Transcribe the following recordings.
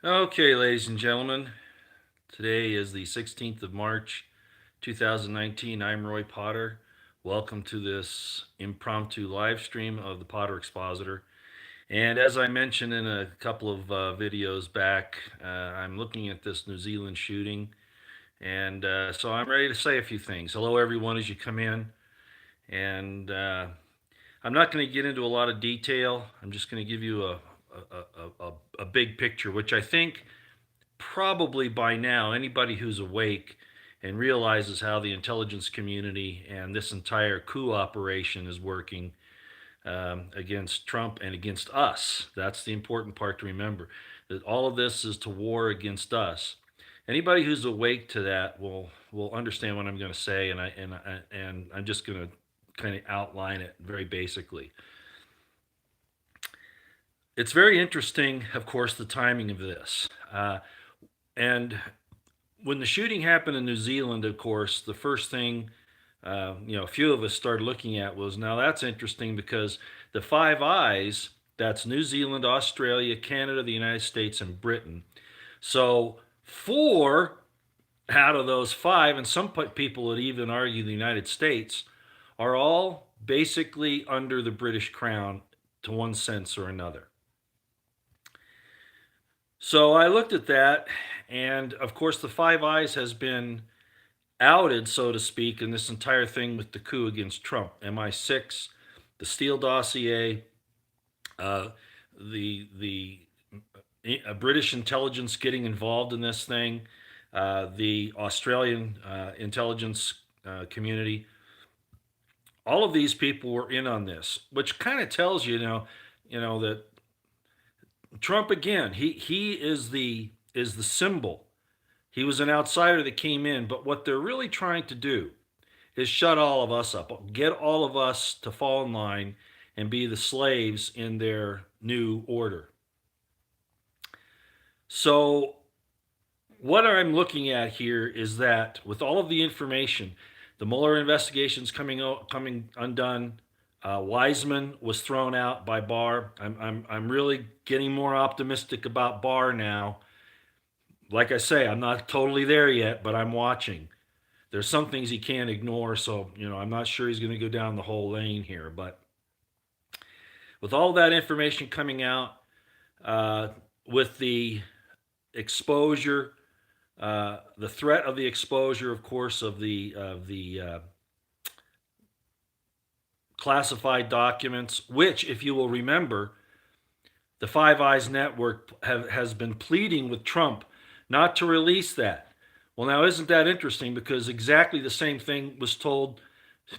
Okay, ladies and gentlemen, today is the 16th of March, 2019. I'm Roy Potter. Welcome to this impromptu live stream of the Potter Expositor. And as I mentioned in a couple of videos back, I'm looking at this New Zealand shooting. And so I'm ready to say a few things. Hello, everyone, as you come in. And I'm not going to get into a lot of detail. I'm just going to give you a big picture, which I think probably by now anybody who's awake and realizes how the intelligence community and this entire coup operation is working against Trump and against us. That's the important part to remember, that all of this is to war against us. Anybody who's awake to that will understand what I'm going to say, and I'm just going to kind of outline it very basically. It's very interesting, of course, the timing of this. And when the shooting happened in New Zealand, of course, the first thing a few of us started looking at was, now that's interesting because the Five Eyes, that's New Zealand, Australia, Canada, the United States, and Britain. So four out of those five, and some people would even argue the United States, are all basically under the British Crown to one sense or another. So I looked at that, and of course, the Five Eyes has been outed, so to speak, in this entire thing with the coup against Trump. MI6, the Steele dossier, uh, the British intelligence getting involved in this thing, the Australian intelligence community. All of these people were in on this, which kind of tells you that Trump again. He is the symbol. He was an outsider that came in, but what they're really trying to do is shut all of us up, get all of us to fall in line and be the slaves in their new order. So, what I'm looking at here is that with all of the information, the Mueller investigation's coming undone. Wiseman was thrown out by Barr. I'm really getting more optimistic about Barr now. Like I say, I'm not totally there yet, but I'm watching. There's some things he can't ignore, so I'm not sure he's going to go down the whole lane here. But with all that information coming out, uh, with the exposure, the threat of the exposure, of course, of the classified documents, which, if you will remember, the Five Eyes Network has been pleading with Trump not to release that. Well, now isn't that interesting? Because exactly the same thing was told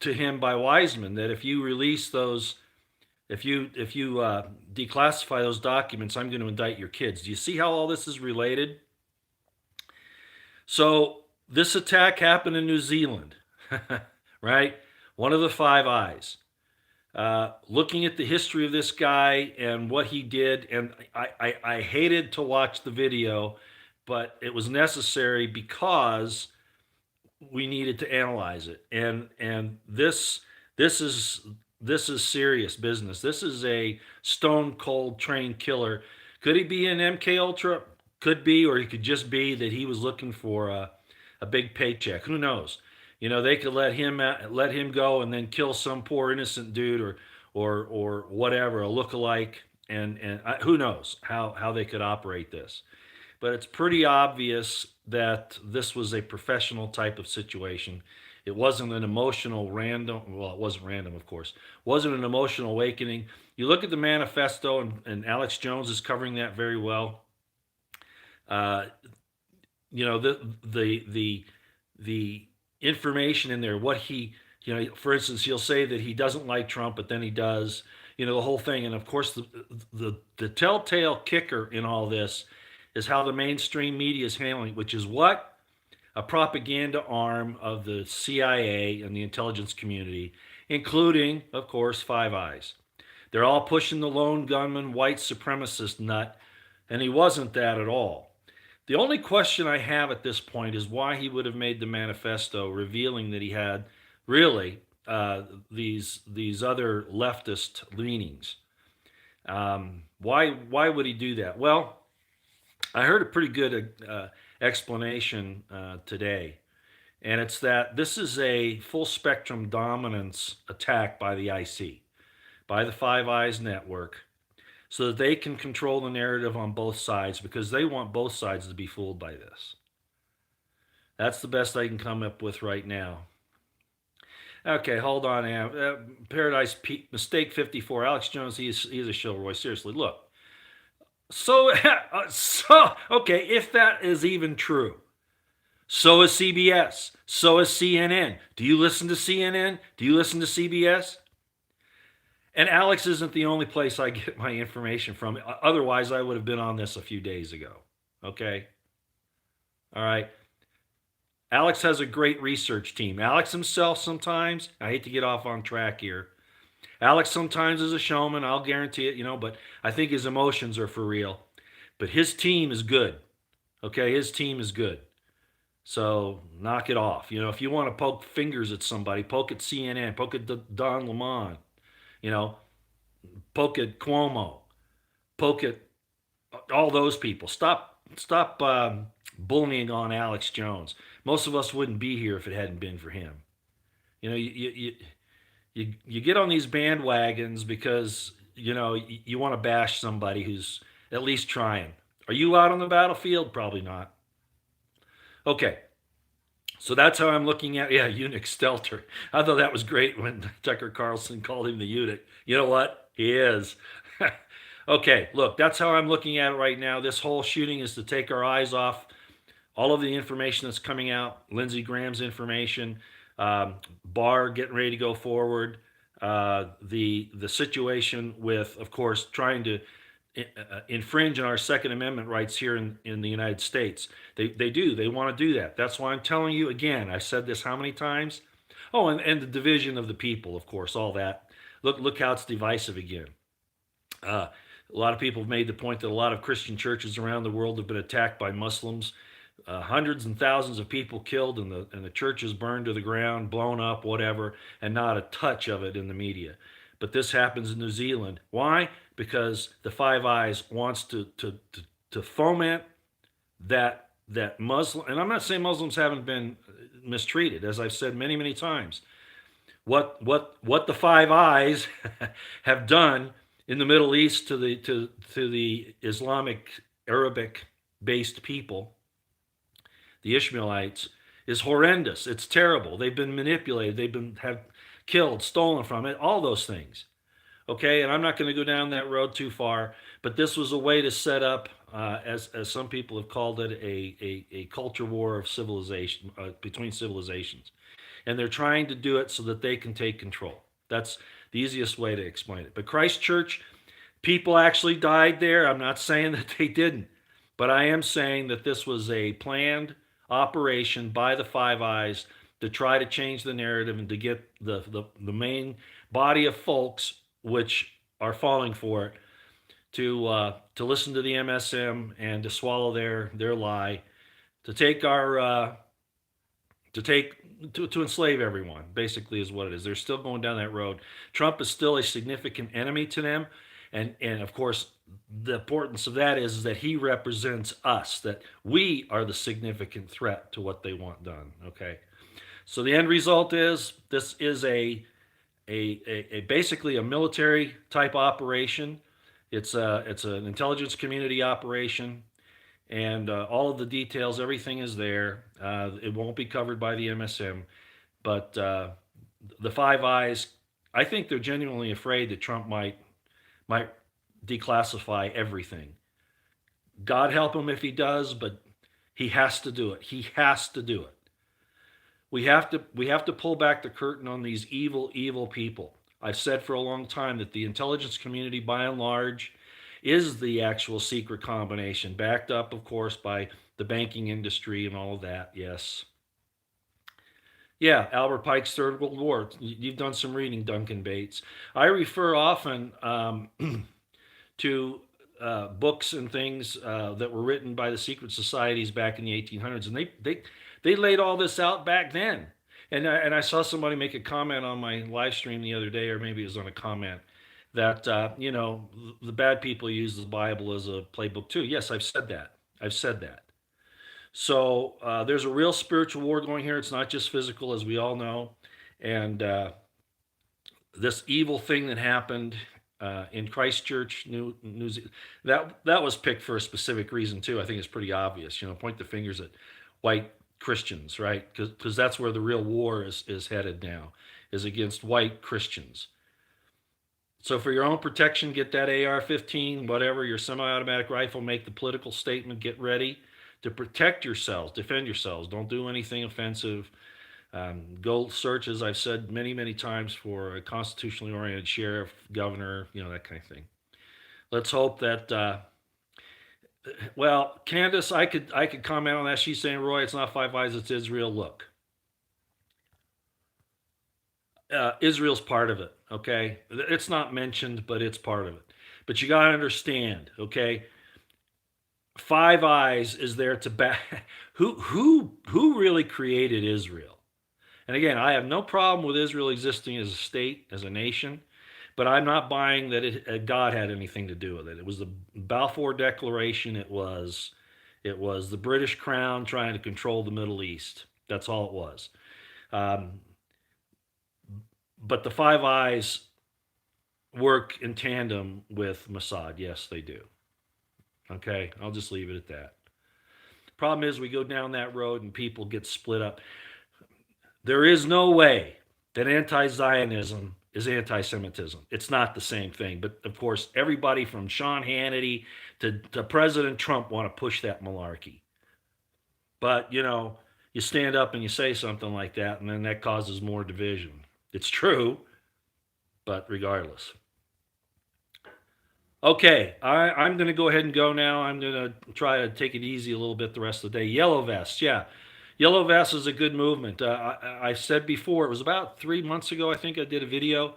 to him by Wiseman, that if you release those, if you declassify those documents, I'm going to indict your kids. Do you see how all this is related? So this attack happened in New Zealand, right? One of the Five Eyes. Looking at the history of this guy and what he did, and I hated to watch the video, but it was necessary because we needed to analyze it. And this is serious business. This is a stone cold trained killer. Could he be an MK Ultra? Could be, or he could just be that he was looking for a big paycheck. Who knows? They could let him go and then kill some poor innocent dude or whatever, a lookalike, and who knows how they could operate this. But it's pretty obvious that this was a professional type of situation. It wasn't an emotional random. Well, it wasn't random, of course. Wasn't an emotional awakening. You look at the manifesto, and Alex Jones is covering that very well. Uh, the information in there, what he, for instance, he'll say that he doesn't like Trump, but then he does, the whole thing. And of course, the telltale kicker in all this is how the mainstream media is handling it, which is what? A propaganda arm of the CIA and the intelligence community, including, of course, Five Eyes. They're all pushing the lone gunman, white supremacist nut, and he wasn't that at all. The only question I have at this point is why he would have made the manifesto revealing that he had really these other leftist leanings. Why would he do that? Well, I heard a pretty good explanation today, and it's that this is a full spectrum dominance attack by the IC, by the Five Eyes network, so that they can control the narrative on both sides because they want both sides to be fooled by this. That's the best I can come up with right now. Okay, hold on, Paradise Mistake 54. Alex Jones, he's a Roy. Seriously, look. So, okay, if that is even true, so is CBS, so is CNN. Do you listen to CNN? Do you listen to CBS? And Alex isn't the only place I get my information from. Otherwise, I would have been on this a few days ago. Okay? All right. Alex has a great research team. Alex himself sometimes, I hate to get off on track here. Alex sometimes is a showman, I'll guarantee it, but I think his emotions are for real. But his team is good. Okay, his team is good. So knock it off. If you want to poke fingers at somebody, poke at CNN, poke at Don Lemon, you know, poke at Cuomo, poke at all those people. Stop bullying on Alex Jones. Most of us wouldn't be here if it hadn't been for him. You get on these bandwagons because you want to bash somebody who's at least trying. Are you out on the battlefield? Probably not. Okay, so that's how I'm looking at eunuch Stelter. I thought that was great when Tucker Carlson called him the eunuch. You know what? He is. Okay, look, that's how I'm looking at it right now. This whole shooting is to take our eyes off all of the information that's coming out. Lindsey Graham's information, Barr getting ready to go forward, the situation with, of course, trying to infringe on our Second Amendment rights here in the United States. They want to do that. That's why I'm telling you again. I've said this how many times? Oh, and the division of the people, of course, all that. Look how it's divisive again. A lot of people have made the point that a lot of Christian churches around the world have been attacked by Muslims. Hundreds and thousands of people killed, and the churches burned to the ground, blown up, whatever, and not a touch of it in the media. But this happens in New Zealand. Why? Because the Five Eyes wants to foment that Muslim. And I'm not saying Muslims haven't been mistreated, as I've said many times. What the Five Eyes have done in the Middle East to the Islamic Arabic based people, the Ishmaelites, is horrendous. It's terrible. They've been manipulated. Have killed, stolen from it, all those things. Okay, and I'm not going to go down that road too far, but this was a way to set up, as some people have called it, a culture war of civilization, between civilizations. And they're trying to do it so that they can take control. That's the easiest way to explain it. But Christchurch, people actually died there. I'm not saying that they didn't, but I am saying that this was a planned operation by the Five Eyes to try to change the narrative and to get the main body of folks, which are falling for it, to listen to the MSM and to swallow their lie, to take our to enslave everyone. Basically, is what it is. They're still going down that road. Trump is still a significant enemy to them, and of course, the importance of that is that he represents us. That we are the significant threat to what they want done. Okay. So the end result is this is a basically a military type operation. It's an intelligence community operation, and all of the details, everything is there. It won't be covered by the MSM, but the Five Eyes, I think they're genuinely afraid that Trump might declassify everything. God help him if he does, but he has to do it. He has to do it. We have to pull back the curtain on these evil people. I've said for a long time that the intelligence community, by and large, is the actual secret combination, backed up, of course, by the banking industry and all of that. Yes. Yeah, Albert Pike's Third World War. You've done some reading, Duncan Bates. I refer often to books and things that were written by the secret societies back in the 1800s, and they laid all this out back then. And I saw somebody make a comment on my live stream the other day, or maybe it was on a comment, that the bad people use the Bible as a playbook too. Yes, I've said that. I've said that. So there's a real spiritual war going here. It's not just physical, as we all know. And this evil thing that happened in Christchurch, New Zealand, that was picked for a specific reason too. I think it's pretty obvious. Point the fingers at white Christians, right? Because that's where the real war is headed now, is against white Christians. So for your own protection, get that AR-15, whatever, your semi-automatic rifle, make the political statement, get ready to protect yourselves, defend yourselves. Don't do anything offensive. Go search, as I've said many, many times, for a constitutionally oriented sheriff, governor, that kind of thing. Let's hope that, well, Candace, I could comment on that. She's saying, Roy, it's not Five Eyes, it's Israel. Look, Israel's part of it, okay? It's not mentioned, but it's part of it. But you got to understand, okay? Five Eyes is there to back. Who really created Israel? And again, I have no problem with Israel existing as a state, as a nation, but I'm not buying that God had anything to do with it. It was the Balfour Declaration. It was the British Crown trying to control the Middle East. That's all it was. But the Five Eyes work in tandem with Mossad. Yes, they do. Okay, I'll just leave it at that. Problem is, we go down that road and people get split up. There is no way that anti-Zionism is anti-Semitism. It's not the same thing. But of course, everybody from Sean Hannity to President Trump want to push that malarkey. But, you stand up and you say something like that, and then that causes more division. It's true, but regardless. Okay, I'm going to go ahead and go now. I'm going to try to take it easy a little bit the rest of the day. Yellow Vest, yeah. Yellow Vest is a good movement. I said before, it was about 3 months ago, I think I did a video.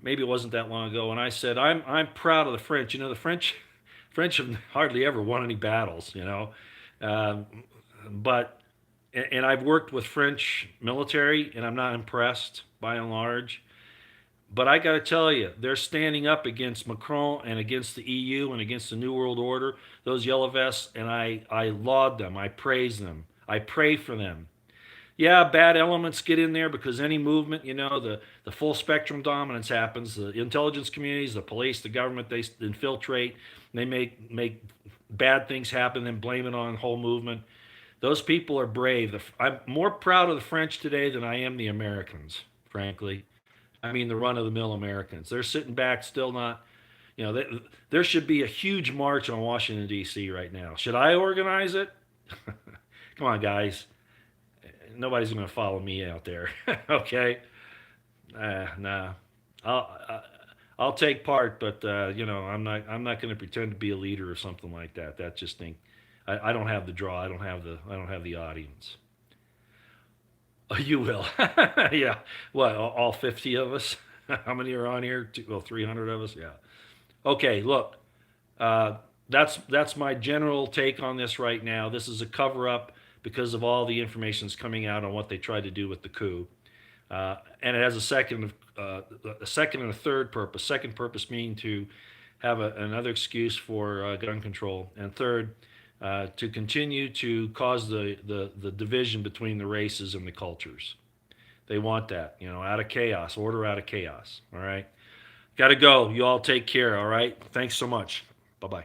Maybe it wasn't that long ago. And I said, I'm proud of the French. The French have hardly ever won any battles, but, and I've worked with French military, and I'm not impressed by and large. But I got to tell you, they're standing up against Macron and against the EU and against the New World Order, those yellow vests, and I laud them. I praise them. I pray for them. Yeah, bad elements get in there because any movement, the full spectrum dominance happens. The intelligence communities, the police, the government, they infiltrate. They make bad things happen and blame it on the whole movement. Those people are brave. I'm more proud of the French today than I am the Americans, frankly. I mean, the run-of-the-mill Americans. They're sitting back, still not, there should be a huge march on Washington, D.C. right now. Should I organize it? Come on, guys. Nobody's going to follow me out there. Okay? Nah. I'll take part, but I'm not going to pretend to be a leader or something like that. That just think I don't have the draw. I don't have the audience. Oh, you will. Yeah. What? All 50 of us? How many are on here? 300 of us. Yeah. Okay. Look, that's my general take on this right now. This is a cover up because of all the information that's coming out on what they tried to do with the coup, and it has a second and a third purpose. Second purpose being to have another excuse for gun control, and third, to continue to cause the division between the races and the cultures. They want that, out of chaos, order out of chaos. All right, got to go. You all take care. All right, thanks so much. Bye bye.